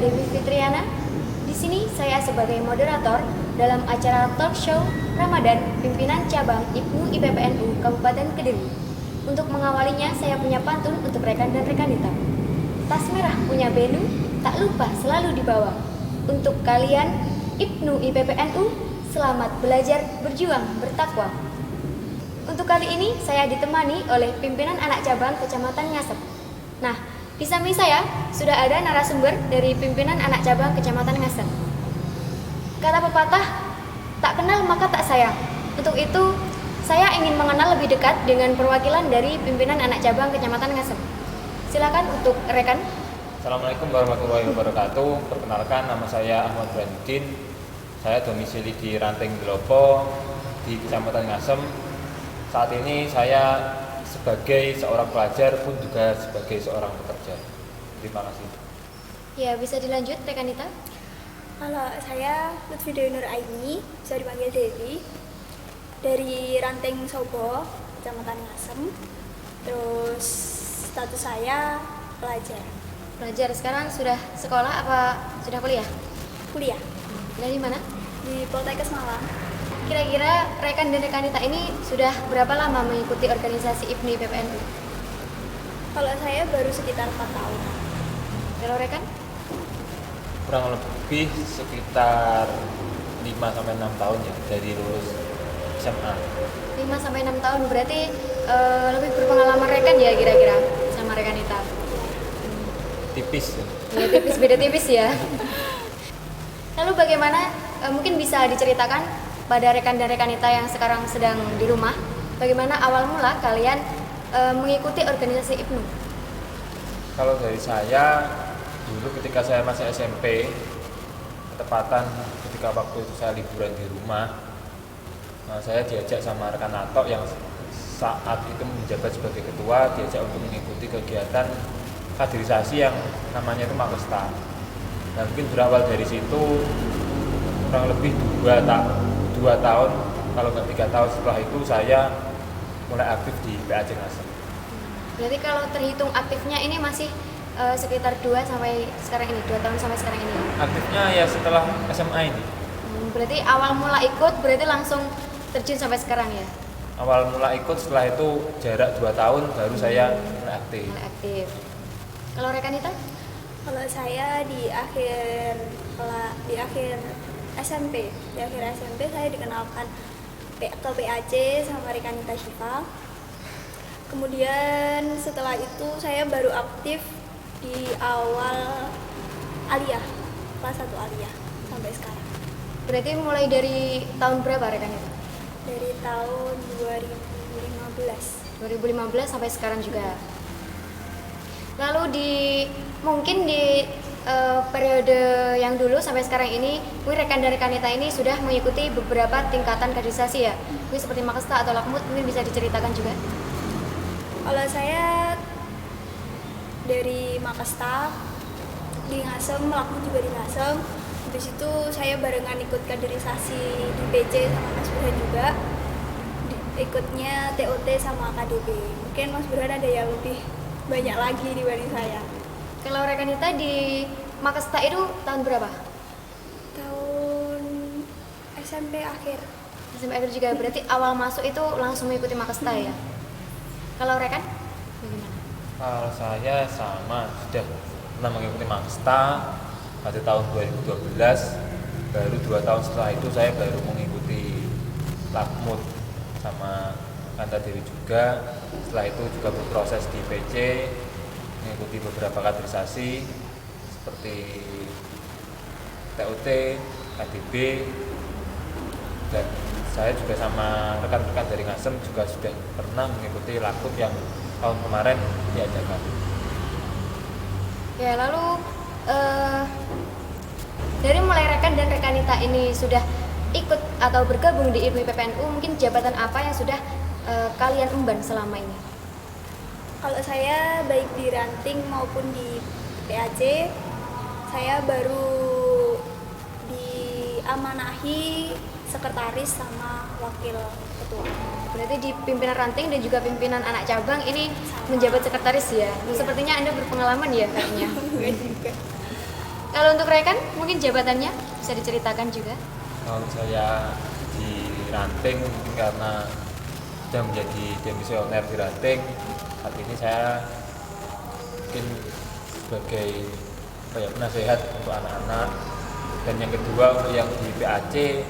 Dewi Fitriana. Di sini saya sebagai moderator dalam acara talk show Ramadan Pimpinan Cabang IPNU IPPNU Kabupaten Kediri. Untuk mengawalinya, saya punya pantun untuk rekan dan rekanita. Tas merah punya Benu, tak lupa selalu dibawa. Untuk kalian IPNU IPPNU, selamat belajar, berjuang, bertakwa. Untuk kali ini saya ditemani oleh pimpinan anak cabang Kecamatan Ngasem. Nah, di samping saya sudah ada narasumber dari pimpinan anak cabang Kecamatan Ngasem. Kata pepatah, tak kenal maka tak sayang. Untuk itu, saya ingin mengenal lebih dekat dengan perwakilan dari pimpinan anak cabang Kecamatan Ngasem. Silakan untuk rekan. Assalamualaikum warahmatullahi wabarakatuh. Perkenalkan, nama saya Ahmad Burhanuddin. Saya domisili di Ranting Gelopo di Kecamatan Ngasem. Saat ini saya sebagai seorang pelajar pun juga sebagai seorang pekerja. Terima kasih. Ya, bisa dilanjut rekanita. Halo, saya Lutfi Dewi Nur Aini, bisa dipanggil Dewi, dari Ranting Sobo, Kecamatan Ngasem. Terus status saya pelajar. Pelajar sekarang sudah sekolah apa sudah kuliah? Kuliah Dari mana? di Poltekkes Malang. Kira-kira rekan dan rekanita ini sudah berapa lama mengikuti organisasi IPNU IPPNU? Kalau saya baru sekitar 4 tahun. Kalau rekan? Kurang lebih sekitar 5-6 tahun ya dari lulus SMA. 5-6 tahun, berarti lebih berpengalaman rekan ya kira-kira sama rekanita? Tipis ya. Ya, tipis, beda tipis ya. Lalu bagaimana, mungkin bisa diceritakan pada rekan dan rekanita yang sekarang sedang di rumah, bagaimana awal mula kalian mengikuti organisasi IPNU? Kalau dari saya, dulu ketika saya masih SMP, ketepatan ketika waktu itu saya liburan di rumah, saya diajak sama rekan Atok yang saat itu menjabat sebagai ketua, diajak untuk mengikuti kegiatan kaderisasi yang namanya itu Makesta. Dan mungkin berawal dari situ, kurang lebih 2 tahun, kalau nggak 3 tahun setelah itu saya mulai aktif di PAC Ngasem. Berarti kalau terhitung aktifnya ini masih sekitar 2 sampai sekarang ini, 2 tahun sampai sekarang ini. Aktifnya ya setelah SMA ini. Berarti awal mula ikut, berarti langsung terjun sampai sekarang ya? Awal mula ikut, setelah itu jarak 2 tahun baru saya mulai aktif. Mulai aktif. Kalau rekanita? Kalau saya di akhir SMP, saya dikenalkan ke PAC sama Rekanita Syifa. Kemudian setelah itu saya baru aktif di awal aliyah, kelas 1 aliyah sampai sekarang. Berarti mulai dari tahun berapa rekanita? Dari tahun 2015. 2015 sampai sekarang juga. Lalu mungkin di periode yang dulu sampai sekarang ini, mungkin rekan dan rekanita ini sudah mengikuti beberapa tingkatan kaderisasi ya, mungkin seperti Makesta atau Lakmut, mungkin bisa diceritakan juga. Kalau saya dari Makesta, di Ngasem, Lakmut juga di Ngasem. Habis itu saya barengan ikut kaderisasi di PC sama Mas Burhan juga, ikutnya TOT sama KDB. Mungkin Mas Burhan ada yang lebih banyak lagi dibanding saya. Kalau rekanita di Makesta itu tahun berapa? Tahun SMP akhir. SMP akhir juga, berarti awal masuk itu langsung mengikuti Makesta ya? Kalau rekan? Bagaimana? Kalau saya sama, sudah pernah mengikuti Makesta pada tahun 2012. Baru 2 tahun setelah itu saya baru mengikuti Lakmut sama Kanta Dewi juga. Setelah itu juga berproses di PC, mengikuti beberapa kaderisasi seperti TOT, KDB, dan saya juga sama rekan-rekan dari Ngasem juga sudah pernah mengikuti Lakmut yang tahun kemarin diadakan. Ya, lalu dari mulai rekan dan rekanita ini sudah ikut atau bergabung di IPNU IPPNU, mungkin jabatan apa yang sudah kalian emban selama ini? Kalau saya baik di Ranting maupun di PAC, saya baru diamanahi sekretaris sama wakil ketua. Berarti di pimpinan Ranting dan juga pimpinan anak cabang ini menjabat sekretaris ya? Iya. Sepertinya Anda berpengalaman ya kayaknya. Kalau untuk rekan, mungkin jabatannya bisa diceritakan juga. Kalau saya di ranting mungkin karena sudah menjadi demisioner di ranting, saat ini saya mungkin sebagai penasehat untuk anak-anak. Dan yang kedua untuk yang di PAC,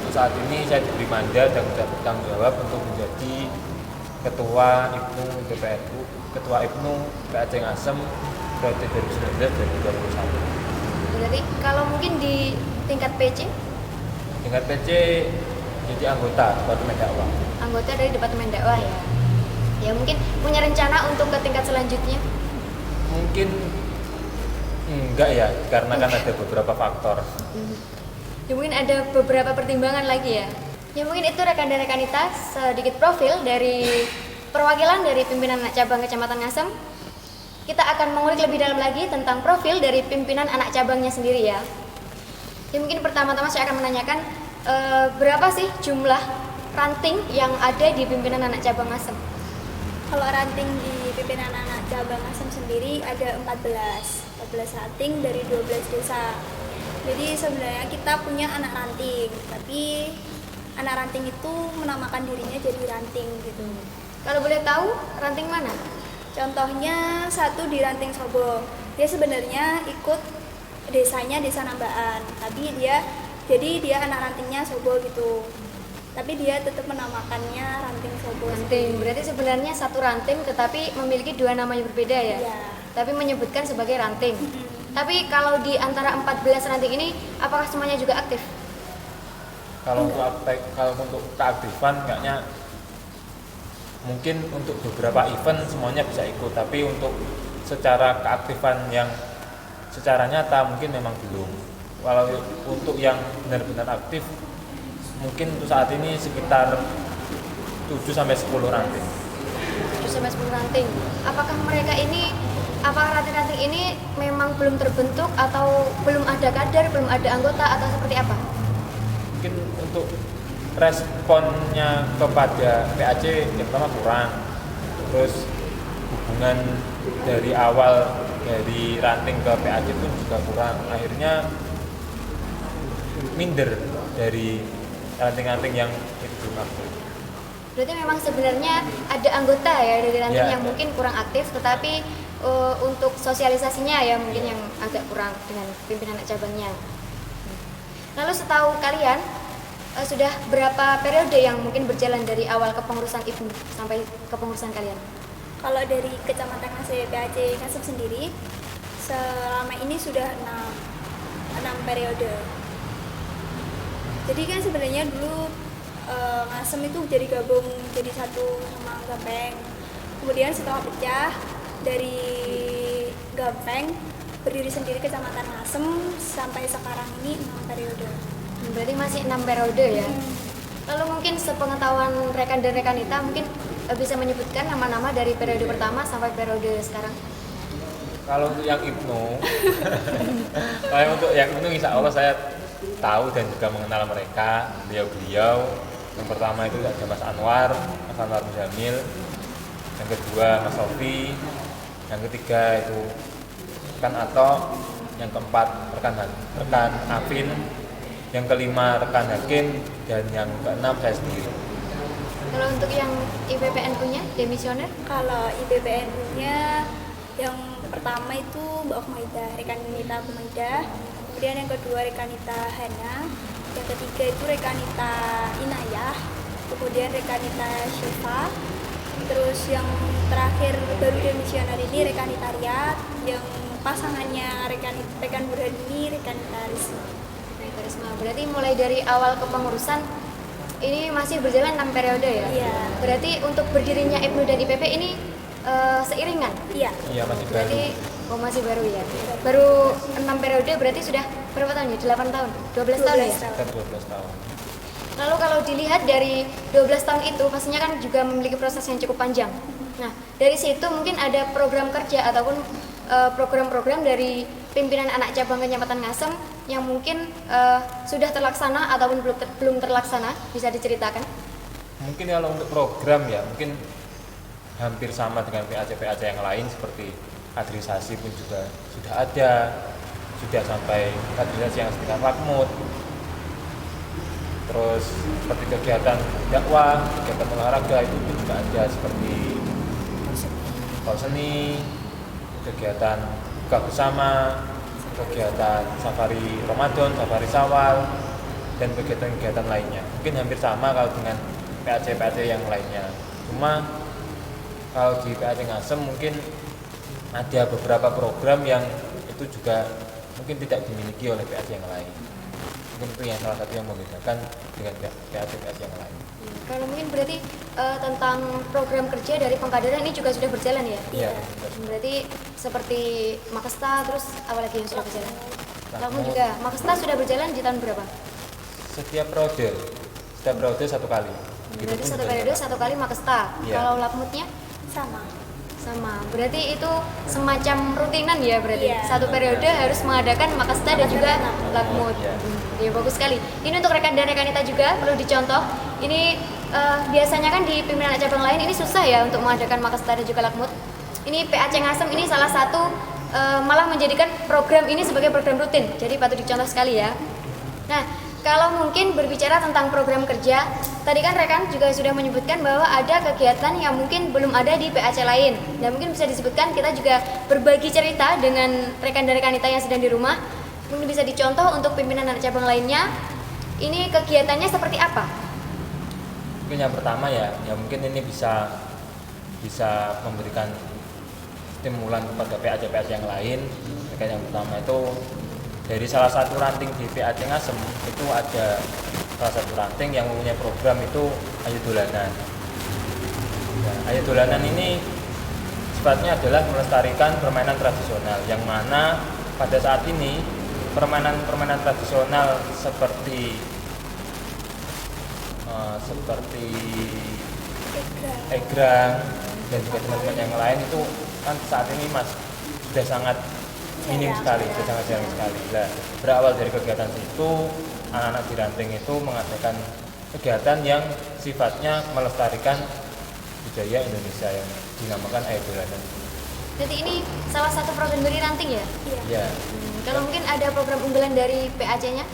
saat ini saya diberi mandat dan bertanggung jawab untuk menjadi ketua IPNU IPPNU, ketua IPNU PAC Ngasem periode 2019-2021. Berarti kalau mungkin di tingkat PC, Tingkat PC jadi anggota Departemen Dakwah. anggota dari Departemen Dakwah ya. Ya mungkin punya rencana untuk ke tingkat selanjutnya. Mungkin enggak ya, karena kan ada beberapa faktor. Ya mungkin ada beberapa pertimbangan lagi ya. Ya mungkin itu rekan dan rekanita sedikit profil dari perwakilan dari pimpinan anak cabang Kecamatan Ngasem. Kita akan mengulik lebih dalam lagi tentang profil dari pimpinan anak cabangnya sendiri ya. Ya mungkin pertama-tama saya akan menanyakan berapa sih jumlah ranting yang ada di pimpinan anak cabang Ngasem? Kalau ranting di pimpinan anak cabang Ngasem sendiri ada 14 ranting dari 12 desa. Jadi sebenarnya kita punya anak ranting, tapi anak ranting itu menamakan dirinya jadi ranting gitu. Kalau boleh tahu ranting mana? Contohnya satu di Ranting Sobo, dia sebenarnya ikut desanya Desa Nambaan, tapi dia anak rantingnya Sobo gitu. Tapi dia tetap menamakannya Ranting Sobo. Ranting, berarti sebenarnya satu ranting tetapi memiliki dua nama yang berbeda ya? Iya. Tapi menyebutkan sebagai ranting. Tapi kalau di antara 14 ranting ini, apakah semuanya juga aktif? Kalau untuk keaktifan kayaknya mungkin untuk beberapa event semuanya bisa ikut, tapi untuk secara keaktifan yang secara nyata mungkin memang belum. Kalau untuk yang benar-benar aktif mungkin untuk saat ini sekitar 7-10 ranting. 7-10 ranting. Apakah ranting-ranting ini memang belum terbentuk atau belum ada kader, belum ada anggota atau seperti apa? Mungkin untuk responnya kepada PAC yang pertama kurang, terus hubungan dari awal dari ranting ke PAC pun juga kurang, akhirnya minder dari ranting-ranting yang itu belum aktif. Berarti memang sebenarnya ada anggota ya dari ranting Ya, yang mungkin kurang aktif, tetapi untuk sosialisasinya ya mungkin yang agak kurang dengan pimpinan anak cabangnya. Lalu setahu kalian sudah berapa periode yang mungkin berjalan dari awal kepengurusan IPNU sampai kepengurusan kalian? Kalau dari Kecamatan Ngasem PAC Ngasem sendiri, selama ini sudah 6 periode. Jadi kan sebenarnya dulu Ngasem itu jadi gabung jadi satu sama Gampeng. Kemudian setelah pecah dari Gampeng berdiri sendiri Kecamatan Ngasem sampai sekarang ini 6 periode. Berarti masih 6 periode ya. Lalu mungkin sepengetahuan rekan dan rekanita mungkin bisa menyebutkan nama-nama dari periode pertama sampai periode sekarang. Kalau untuk yang IPNU, untuk yang IPNU insya Allah saya tahu dan juga mengenal mereka, beliau-beliau. Yang pertama itu ada Mas Anwar Muzamil, yang kedua Mas Sofi, yang ketiga itu rekan Ato, yang keempat rekan Afin, yang kelima rekan Hakim, dan yang keenam saya sendiri. Kalau untuk yang IPPNU-nya, demisioner? Kalau IPPNU-nya yang pertama itu Mbak Humaida, Rekanita Humaida. Kemudian yang kedua Rekanita Hana. Yang ketiga itu Rekanita Inayah. Kemudian Rekanita Syifa. Terus yang terakhir baru demisioner ini Rekanita Riyad. Yang pasangannya Rekan Burhan ini Rekanita Risma. Risma. Berarti mulai dari awal kepengurusan ini masih berjalan 6 periode ya? Iya. Berarti untuk berdirinya IPNU dan IPP ini seiringan? Iya. Iya, masih baru. Berarti masih baru ya? Baru 6 periode berarti sudah berapa tahun ya? 8 tahun? 12 tahun ya? Sekitar 12 tahun. Lalu kalau dilihat dari 12 tahun itu pastinya kan juga memiliki proses yang cukup panjang. Nah, dari situ mungkin ada program kerja ataupun program-program dari pimpinan anak cabang Kecamatan Ngasem yang mungkin sudah terlaksana ataupun belum terlaksana, bisa diceritakan? Mungkin kalau untuk program ya, mungkin hampir sama dengan PAC-PAC yang lain seperti kaderisasi pun juga sudah ada, sudah sampai kaderisasi yang setingkat lakmut. Terus seperti kegiatan dakwah, kegiatan olahraga itu pun juga ada, seperti sekolah seni, kegiatan buka bersama, kegiatan safari Ramadan, safari Syawal, dan kegiatan-kegiatan lainnya. Mungkin hampir sama kalau dengan PAC yang lainnya. Cuma kalau di PAC Ngasem mungkin ada beberapa program yang itu juga mungkin tidak dimiliki oleh PAC yang lain. Mungkin itu yang salah satu yang membedakan dengan PAC yang lain. Kalau mungkin berarti tentang program kerja dari pengkaderan ini juga sudah berjalan ya? Iya. Berarti seperti Makesta, terus apa lagi yang sudah berjalan? Lakmut juga. Makesta sudah berjalan di tahun berapa? Setiap periode satu kali. Berarti satu periode satu kali Makesta. Iya. Kalau Lakmutnya Sama. sama. Berarti itu semacam rutinan ya berarti. Iya. Satu periode harus mengadakan Makesta dan juga Lakmut. Iya. Ya bagus sekali. Ini untuk rekan dan rekanita juga perlu dicontoh. Ini biasanya kan di pimpinan cabang lain ini susah ya untuk mengadakan Makesta dan juga Lakmut. Ini PAC Ngasem ini salah satu malah menjadikan program ini sebagai program rutin. Jadi patut dicontoh sekali ya. Nah, kalau mungkin berbicara tentang program kerja, tadi kan rekan juga sudah menyebutkan bahwa ada kegiatan yang mungkin belum ada di PAC lain. Dan mungkin bisa disebutkan kita juga berbagi cerita dengan rekan dan rekanita yang sedang di rumah. Mungkin bisa dicontoh untuk pimpinan anak cabang lainnya. Ini kegiatannya seperti apa? Mungkin yang pertama ya mungkin ini bisa memberikan stimulan kepada PAC yang lain. Yang pertama itu dari salah satu ranting di PAC Ngasem itu ada salah satu ranting yang mempunyai program itu Ayo Dolanan. Nah, Ayo Dolanan ini sifatnya adalah melestarikan permainan tradisional, yang mana pada saat ini permainan tradisional seperti egrang dan juga teman-teman yang lain itu kan saat ini sudah sangat minim sekali, sudah sangat jarang sekali. Nah, berawal dari kegiatan itu, anak-anak di ranting itu mengadakan kegiatan yang sifatnya melestarikan budaya Indonesia yang dinamakan Ayo Dolanan. Jadi ini salah satu program dari ranting ya? Ya. Kalau mungkin ada program unggulan dari PAC-nya?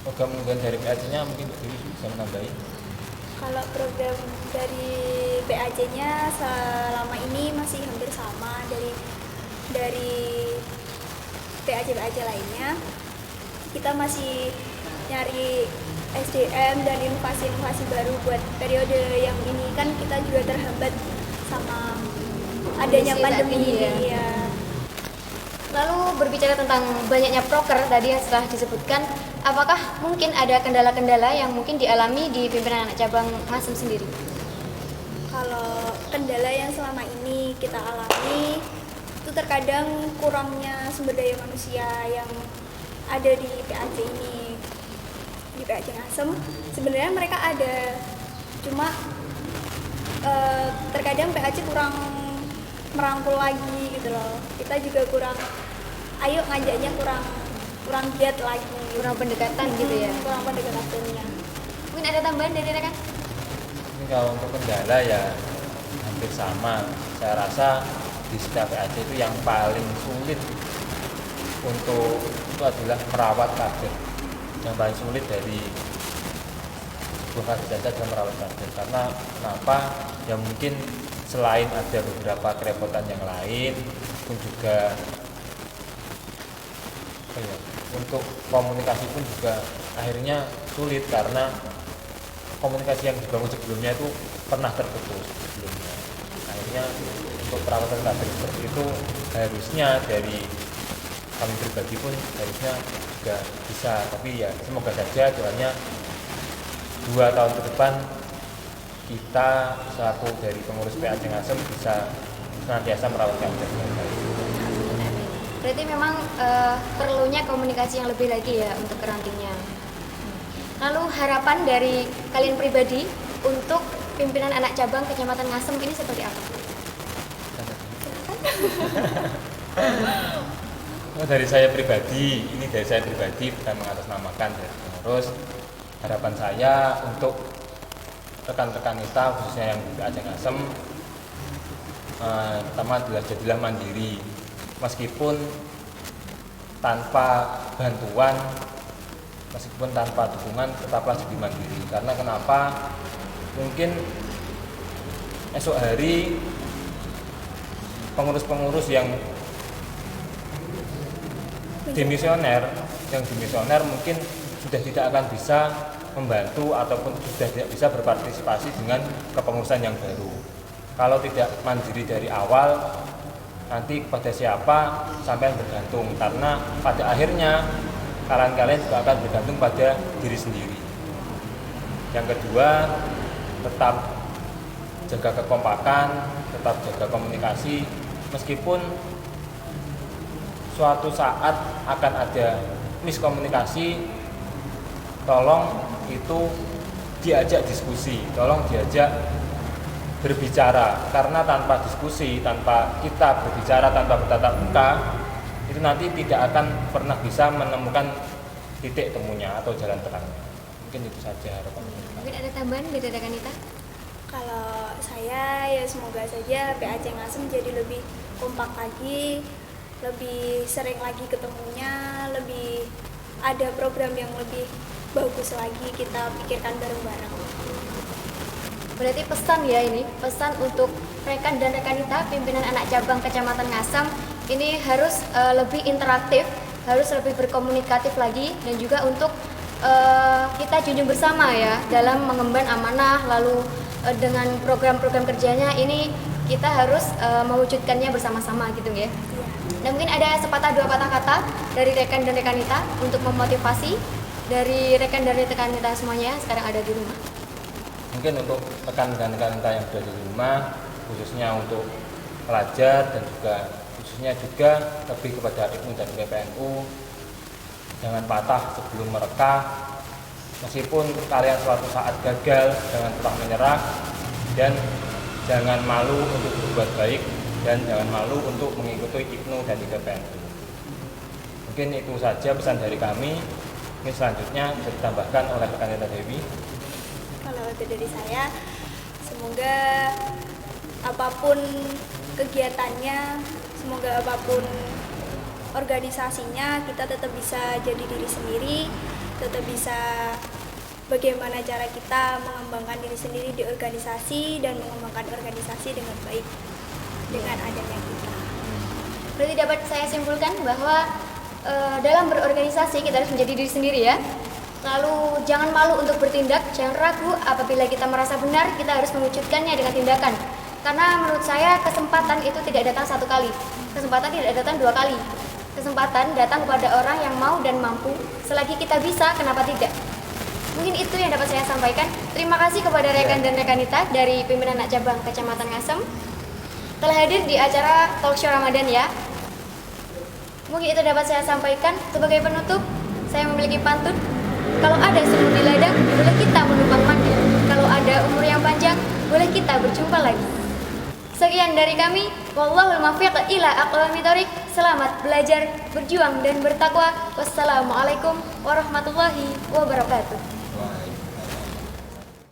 Program unggulan dari PAC-nya mungkin bisa menambahi. Kalau program dari PAC-nya selama ini masih hampir sama dari PAC lainnya. Kita masih nyari SDM dan inovasi-inovasi baru buat periode yang ini, kan kita juga terhambat sama adanya pandemi ini ya. Lalu berbicara tentang banyaknya proker tadi yang setelah disebutkan, apakah mungkin ada kendala-kendala yang mungkin dialami di pimpinan anak cabang Ngasem sendiri? Kalau kendala yang selama ini kita alami itu terkadang kurangnya sumber daya manusia yang ada di PAC ini, di PAC Ngasem. Sebenarnya mereka ada, cuma terkadang PAC kurang merangkul lagi gitu loh. Kita juga ngajaknya kurang giat lagi, Kurang pendekatan gitu ya? kurang pendekatannya. Mungkin ada tambahan dari rekan? Ini kalau untuk kendala ya hampir sama. Saya rasa di setiap PAC itu yang paling sulit itu adalah merawat kader. Yang paling sulit dari sebuah kader adalah merawat kader. Karena kenapa? Ya mungkin selain ada beberapa kerepotan yang lain pun juga untuk komunikasi pun juga akhirnya sulit, karena komunikasi yang dibangun sebelumnya itu pernah terputus sebelumnya. Akhirnya untuk perawatan kader seperti itu harusnya dari kami pribadi pun harusnya juga bisa, tapi ya semoga saja doanya 2 tahun ke depan kita selaku dari pengurus PAC Ngasem bisa senantiasa merawat kader dengan baik. Berarti memang perlunya komunikasi yang lebih lagi ya untuk kerantingnya. Lalu harapan dari kalian pribadi untuk pimpinan anak cabang Kecamatan Ngasem ini seperti apa? Dari saya pribadi bukan mengatasnamakan dari pengurus. Harapan saya untuk rekan-rekan kita khususnya yang di PAC Ngasem, Pertama adalah jadilah mandiri, meskipun tanpa bantuan, meskipun tanpa dukungan, tetaplah jadi mandiri. Karena kenapa? Mungkin esok hari pengurus-pengurus yang dimisioner mungkin sudah tidak akan bisa membantu ataupun sudah tidak bisa berpartisipasi dengan kepengurusan yang baru. Kalau tidak mandiri dari awal, nanti kepada siapa sampai bergantung, karena pada akhirnya kalian juga akan bergantung pada diri sendiri. Yang kedua, tetap jaga kekompakan, tetap jaga komunikasi, meskipun suatu saat akan ada miskomunikasi, tolong itu diajak diskusi, tolong diajak berbicara, karena tanpa diskusi, tanpa kita berbicara, tanpa bertatap muka, itu nanti tidak akan pernah bisa menemukan titik temunya atau jalan terangnya. Mungkin itu saja harapan. Mungkin ada tambahan dari rekan Nita? Kalau saya ya semoga saja PAC Ngasem jadi lebih kompak lagi, lebih sering lagi ketemunya, lebih ada program yang lebih bagus lagi kita pikirkan bareng-bareng. Berarti pesan ya ini, pesan untuk rekan dan rekanita pimpinan anak cabang Kecamatan Ngasem ini harus lebih interaktif, harus lebih berkomunikatif lagi, dan juga untuk kita junjung bersama ya dalam mengemban amanah, lalu dengan program-program kerjanya ini kita harus mewujudkannya bersama-sama gitu ya. Dan mungkin ada sepatah dua patah kata dari rekan dan rekanita untuk memotivasi dari rekan dan rekanita semuanya sekarang ada di rumah. Mungkin untuk rekan dan rekanita yang berada di rumah, khususnya untuk pelajar dan khususnya juga lebih kepada IPNU dan PPNU, jangan patah sebelum merekah. Meskipun kalian suatu saat gagal, jangan pernah menyerah, dan jangan malu untuk berbuat baik, dan jangan malu untuk mengikuti IPNU dan PPNU. Mungkin itu saja pesan dari kami. Mungkin selanjutnya bisa ditambahkan oleh rekan Nita Dewi. Kalau itu dari saya, semoga apapun kegiatannya, semoga apapun organisasinya, kita tetap bisa jadi diri sendiri, tetap bisa bagaimana cara kita mengembangkan diri sendiri di organisasi dan mengembangkan organisasi dengan baik dengan adanya kita. Berarti dapat saya simpulkan bahwa dalam berorganisasi kita harus menjadi diri sendiri ya. Lalu jangan malu untuk bertindak, jangan ragu apabila kita merasa benar, kita harus mewujudkannya dengan tindakan. Karena menurut saya kesempatan itu tidak datang satu kali, kesempatan tidak datang dua kali. Kesempatan datang kepada orang yang mau dan mampu. Selagi kita bisa, kenapa tidak? Mungkin itu yang dapat saya sampaikan. Terima kasih kepada rekan dan rekanita dari pimpinan anak cabang Kecamatan Ngasem telah hadir di acara Talkshow Ramadan ya. Mungkin itu dapat saya sampaikan. Sebagai penutup, saya memiliki pantun. Kalau ada sumur di ladang, boleh kita menumpang mandi. Kalau ada umur yang panjang, boleh kita berjumpa lagi. Sekian dari kami. Wallahul muwaffiq ila aqwamit thoriq. Selamat belajar, berjuang dan bertakwa. Wassalamualaikum warahmatullahi wabarakatuh.